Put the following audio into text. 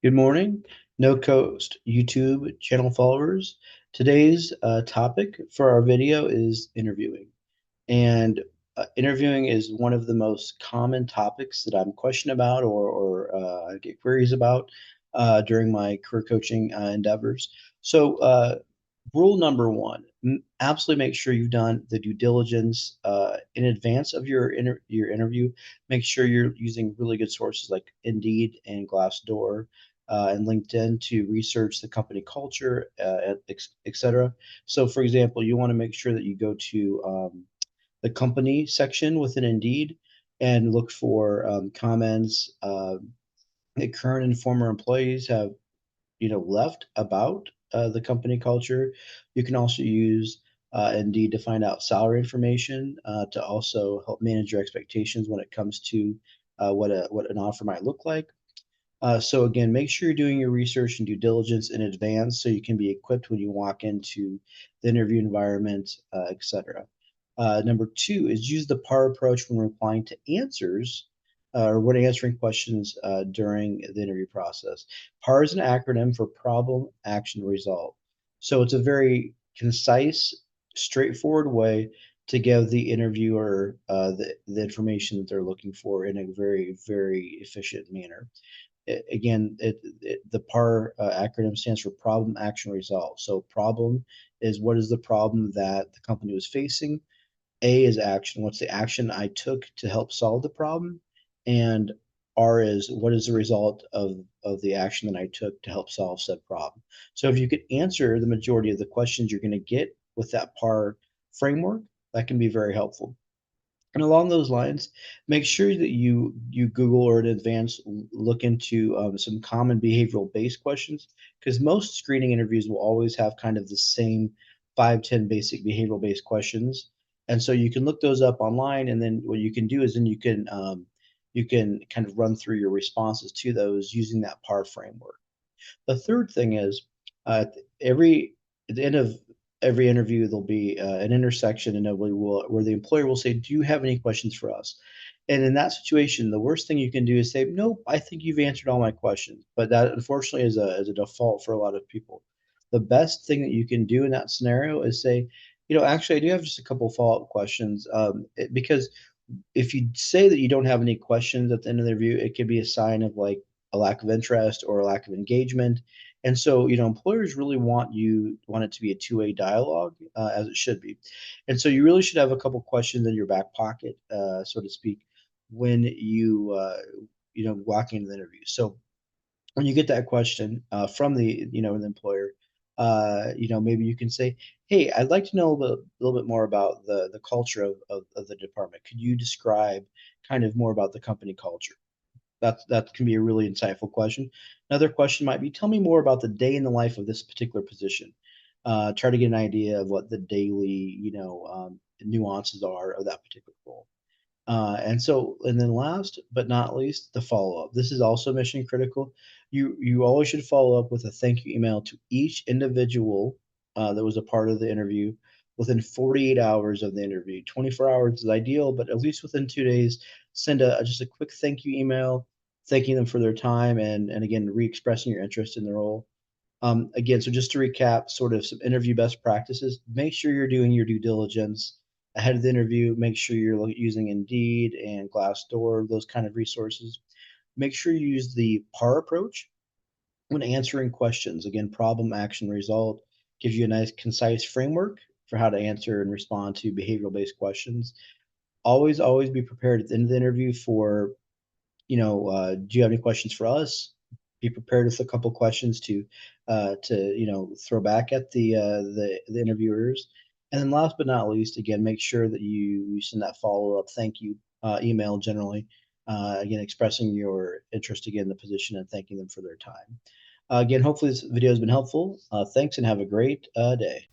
Good morning, No Coast YouTube channel followers. Today's topic for our video is interviewing. And interviewing is one of the most common topics that I'm questioned about or I get queries about during my career coaching endeavors. So, rule number one, absolutely make sure you've done the due diligence in advance of your interview. Make sure you're using really good sources like Indeed and Glassdoor and LinkedIn to research the company culture, et cetera. So, for example, you want to make sure that you go to the company section within Indeed and look for comments that current and former employees have left about the company culture. You can also use Indeed to find out salary information to also help manage your expectations when it comes to what an offer might look like. So again, make sure you're doing your research and due diligence in advance so you can be equipped when you walk into the interview environment, etc. Number two is use the PAR approach when replying to answers or when answering questions during the interview process. PAR is an acronym for problem, action, result. So it's a very concise, straightforward way to give the interviewer the information that they're looking for in a very, very efficient manner. The PAR acronym stands for problem, action, result. So problem is what is the problem that the company was facing. A is action. What's the action I took to help solve the problem? And R is what is the result of the action that I took to help solve said problem? So if you could answer the majority of the questions you're going to get with that PAR framework, that can be very helpful. And along those lines, make sure that you Google or in advance look into some common behavioral based questions because most screening interviews will always have kind of the same 5, 10 basic behavioral based questions. And so you can look those up online, and then what you can do is then you can kind of run through your responses to those using that PAR framework. The third thing is, every at the end of every interview, there'll be an intersection, and nobody will where the employer will say, "Do you have any questions for us?" And in that situation, the worst thing you can do is say, "Nope, I think you've answered all my questions." But that unfortunately is a default for a lot of people. The best thing that you can do in that scenario is say, "Actually, I do have just a couple follow-up questions." Because if you say that you don't have any questions at the end of the interview, it could be a sign of like a lack of interest or a lack of engagement. And so, employers really want it to be a two-way dialogue, as it should be. And so, you really should have a couple questions in your back pocket, so to speak, when walking into the interview. So, when you get that question from the employer, maybe you can say, "Hey, I'd like to know a little bit more about the culture of the department. Could you describe kind of more about the company culture?" That can be a really insightful question. Another question might be, "Tell me more about the day in the life of this particular position." Try to get an idea of what the daily, nuances are of that particular role. And then last but not least, the follow up. This is also mission critical. You always should follow up with a thank you email to each individual that was a part of the interview within 48 hours of the interview. 24 hours is ideal, but at least within 2 days, send just a quick thank you email, thanking them for their time and again re-expressing your interest in the role. Again, so just to recap, sort of some interview best practices, make sure you're doing your due diligence ahead of the interview. Make sure you're using Indeed and Glassdoor, those kind of resources. Make sure you use the PAR approach when answering questions. Again, problem, action, result gives you a nice, concise framework for how to answer and respond to behavioral based questions. Always be prepared at the end of the interview for do you have any questions for us? Be prepared with a couple questions to throw back at the interviewers. And then last but not least, again, make sure that you send that follow up thank you email generally. Again, expressing your interest again in the position and thanking them for their time. Again, hopefully this video has been helpful. Thanks and have a great day.